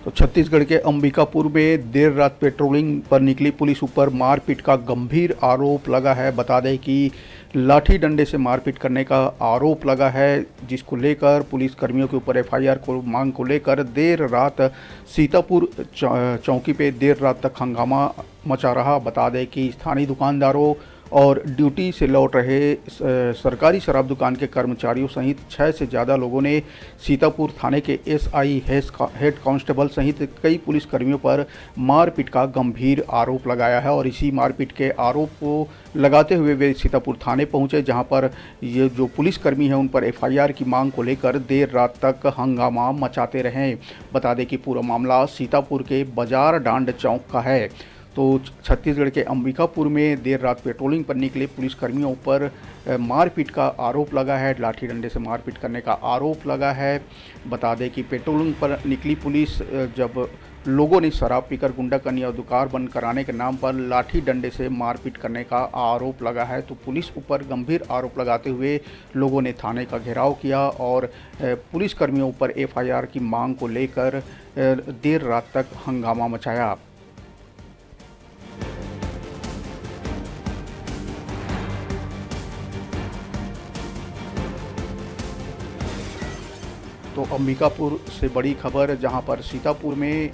तो छत्तीसगढ़ के अंबिकापुर में देर रात पेट्रोलिंग पर निकली पुलिस ऊपर मारपीट का गंभीर आरोप लगा है। बता दें कि लाठी डंडे से मारपीट करने का आरोप लगा है, जिसको लेकर पुलिस कर्मियों के ऊपर एफआईआर को मांग को लेकर देर रात सीतापुर चौकी पे देर रात तक हंगामा मचा रहा। बता दें कि स्थानीय दुकानदारों और ड्यूटी से लौट रहे सरकारी शराब दुकान के कर्मचारियों सहित 6 से ज़्यादा लोगों ने सीतापुर थाने के एसआई हेड कांस्टेबल सहित कई पुलिस कर्मियों पर मारपीट का गंभीर आरोप लगाया है। और इसी मारपीट के आरोप को लगाते हुए वे सीतापुर थाने पहुंचे, जहां पर ये जो पुलिसकर्मी हैं उन पर एफआईआर की मांग को लेकर देर रात तक हंगामा मचाते रहे। बता दें कि पूरा मामला सीतापुर के बाजार डांड चौक का है। तो छत्तीसगढ़ के अंबिकापुर में देर रात पेट्रोलिंग पर निकले पुलिसकर्मियों पर मारपीट का आरोप लगा है, लाठी डंडे से मारपीट करने का आरोप लगा है। बता दें कि पेट्रोलिंग पर निकली पुलिस जब लोगों ने शराब पीकर गुंडागर्दी और दुकान बंद कराने के नाम पर लाठी डंडे से मारपीट करने का आरोप लगा है, तो पुलिस ऊपर गंभीर आरोप लगाते हुए लोगों ने थाने का घेराव किया और पुलिसकर्मियों पर एफआईआर की मांग को लेकर देर रात तक हंगामा मचाया। तो अंबिकापुर से बड़ी खबर, जहां पर सीतापुर में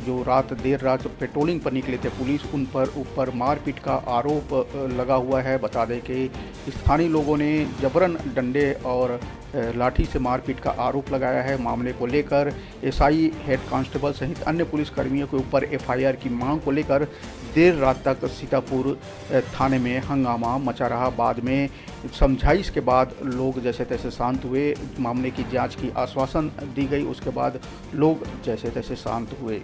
जो देर रात पेट्रोलिंग पर निकले थे पुलिस, उन पर ऊपर मारपीट का आरोप लगा हुआ है। बता दें कि स्थानीय लोगों ने जबरन डंडे और लाठी से मारपीट का आरोप लगाया है। मामले को लेकर एसआई हेड कांस्टेबल सहित अन्य पुलिसकर्मियों के ऊपर एफआईआर की मांग को लेकर देर रात तक सीतापुर थाने में हंगामा मचा रहा। बाद में समझाइश के बाद लोग जैसे तैसे शांत हुए, मामले की जांच की आश्वासन दी गई, उसके बाद लोग जैसे तैसे शांत हुए।